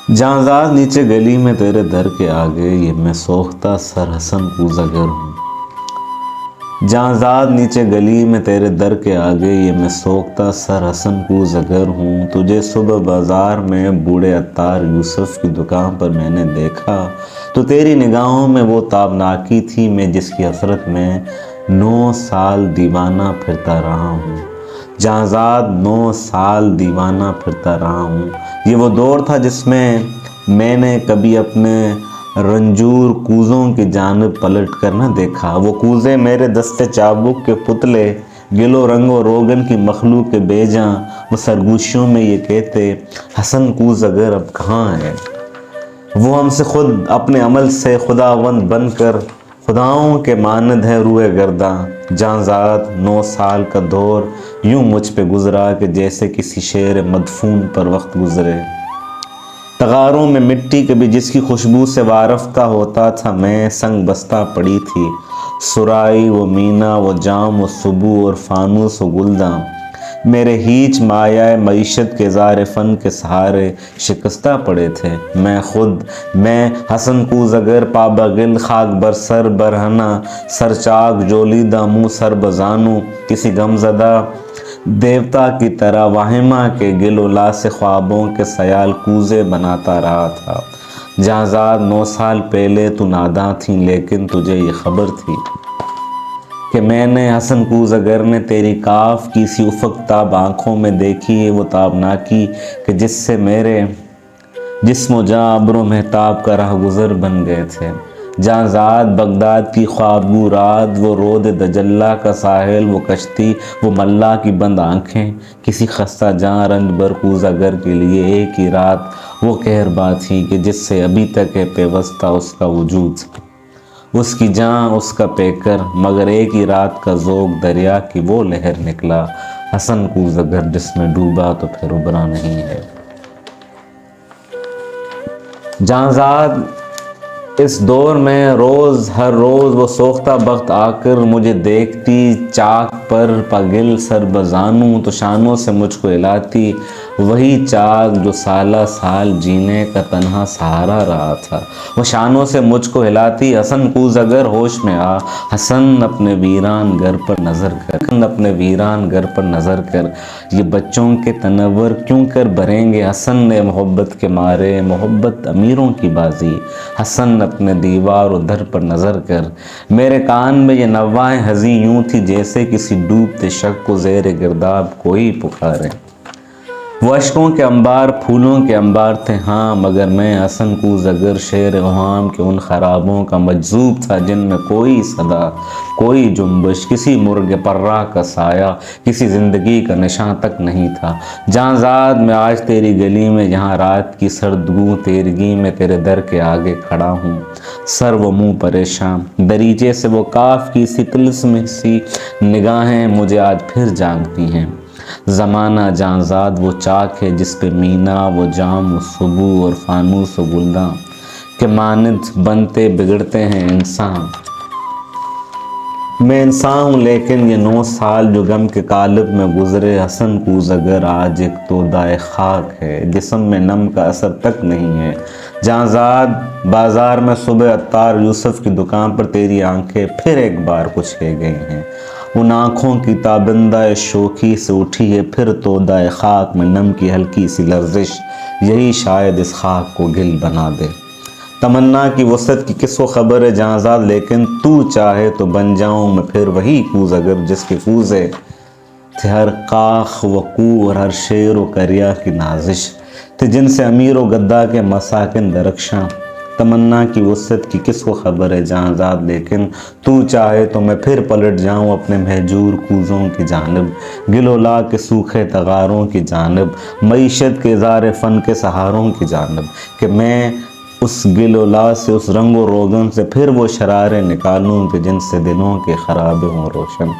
جہاں نیچے گلی میں تیرے در کے آگے یہ میں سوختہ سر حسن کوزہ گر ہوں۔ جہاں نیچے گلی میں تیرے در کے آگے یہ میں سوختہ سر حسن کوزہ گر ہوں۔ تجھے صبح بازار میں بوڑھے عطار یوسف کی دکان پر میں نے دیکھا تو تیری نگاہوں میں وہ تابناکی تھی میں جس کی حسرت میں 9 سال دیوانہ پھرتا رہا ہوں۔ جہاں 9 سال دیوانہ پھرتا رہا ہوں۔ یہ وہ دور تھا جس میں نے کبھی اپنے رنجور کوزوں کی جانب پلٹ کر نہ دیکھا۔ وہ کوزے میرے دستے چابک کے پتلے، گل و رنگ و روغن کی مخلوق کے بیجاں، وہ سرگوشیوں میں یہ کہتے حسن کوزہ گر اب کہاں ہے؟ وہ ہم سے خود اپنے عمل سے خداوند بن کر خداؤں کے مانند ہے روئے گرداں۔ جہاں 9 سال کا دور یوں مجھ پہ گزرا کہ جیسے کسی شعر مدفون پر وقت گزرے۔ تغاروں میں مٹی کبھی جس کی خوشبو سے وارفتہ ہوتا تھا میں، سنگ بستہ پڑی تھی سرائی و مینا و جام و سبو اور فانوس و گلداں۔ میرے ہیچ مایہ معیشت کے زار فن کے سہارے شکستہ پڑے تھے۔ میں حسن کوزہ گر پابغل خاک بر سر برہنہ سر چاک جولیدہ منہ سر بزانو، کسی غمزدہ دیوتا کی طرح واہمہ کے گل و لاس خوابوں کے سیال کوزے بناتا رہا تھا۔ جہاں 9 سال پہلے تو ناداں تھی لیکن تجھے یہ خبر تھی کہ میں نے حسن کوزہ گر نے تیری کاف کی سی افق تاب آنکھوں میں دیکھی ہے وہ تابناکی کہ جس سے میرے جسم و جاں ابر و مہتاب کا راہ گزر بن گئے تھے۔ جہاں بغداد کی خوابگو رات، وہ رود دجلہ کا ساحل، وہ کشتی، وہ ملا کی بند آنکھیں، کسی خستہ جاں رنج بر کوزہ گر کے لیے ایک ہی رات وہ کہربا تھی کہ جس سے ابھی تک ہے پیوستہ اس کا وجود، اس کی جاں اس کا پیکر، مگر ایک ہی رات کا ذوق دریا کی وہ لہر نکلا حسن کوزہ گر جس میں ڈوبا تو پھر ابھرا نہیں ہے۔ جہاں اس دور میں ہر روز وہ سوختہ بخت آ کر مجھے دیکھتی چاک پر پگل سر بزانوں تو شانوں سے مجھ کو ہلاتی وہی چاک جو سالہ سال جینے کا تنہا سہارا رہا تھا۔ وہ شانوں سے مجھ کو ہلاتی حسن کوزہ گر ہوش میں آ، حسن اپنے ویران گھر پر نظر کر، اپنے ویران گھر پر نظر کر، یہ بچوں کے تنور کیوں کر بھریں گے حسن نے محبت کے مارے، محبت امیروں کی بازی، حسن اپنے دیوار و در پر نظر کر۔ میرے کان میں یہ نوائیں ہنسی یوں تھی جیسے کسی ڈوبتے شخص کو زیر گرداب کوئی پکارے۔ وہ اشکوں کے انبار پھولوں کے انبار تھے ہاں، مگر میں حسن کوزہ گر شیر اوہام کے ان خرابوں کا مجذوب تھا جن میں کوئی صدا، کوئی جنبش، کسی مرغ پرہ کا سایہ، کسی زندگی کا نشاں تک نہیں تھا۔ جہاں میں آج تیری گلی میں یہاں رات کی سردگوں تیرگی میں تیرے در کے آگے کھڑا ہوں، سر و منہ پریشاں، دریچے سے وہ کاف کی سی طلسم سی نگاہیں مجھے آج پھر جانتی ہیں۔ زمانہ جہاں وہ چاک ہے جس پہ مینا وہ جام و سبو اور فانوس و گلداں کے مانند بنتے بگڑتے ہیں انسان۔ میں انسان ہوں لیکن یہ 9 سال جو غم کے قالب میں گزرے حسن کوزہ گر آج ایک تودۂ خاک ہے، جسم میں نم کا اثر تک نہیں ہے۔ جہاں بازار میں صبح عطار یوسف کی دکان پر تیری آنکھیں پھر ایک بار کچھ کہہ گئی ہیں، ان آنکھوں کی تابندہ شوخی سے اٹھی ہے پھر تودۂ خاک میں نم کی ہلکی سی لرزش، یہی شاید اس خاک کو گل بنا دے۔ تمنا کی وسعت کی کس کو خبر ہے جہاں لیکن تو چاہے تو بن جاؤں میں پھر وہی کوزہ گر جس کے کوزے تھے ہر کاخ و کوہ اور ہر شیر و کریا کی نازش، تھے جن سے امیر و گدا کے مساکن درخشاں۔ تمنا کی وسعت کی کس کو خبر ہے جہاں لیکن تو چاہے تو میں پھر پلٹ جاؤں اپنے مہجور کوزوں کی جانب، گل و لا کے سوکھے تغاروں کی جانب، معیشت کے اظہار فن کے سہاروں کی جانب، کہ میں اس گل و لا سے اس رنگ و روغن سے پھر وہ شرارے نکالوں کہ جن سے دلوں کے خرابے ہوں روشن۔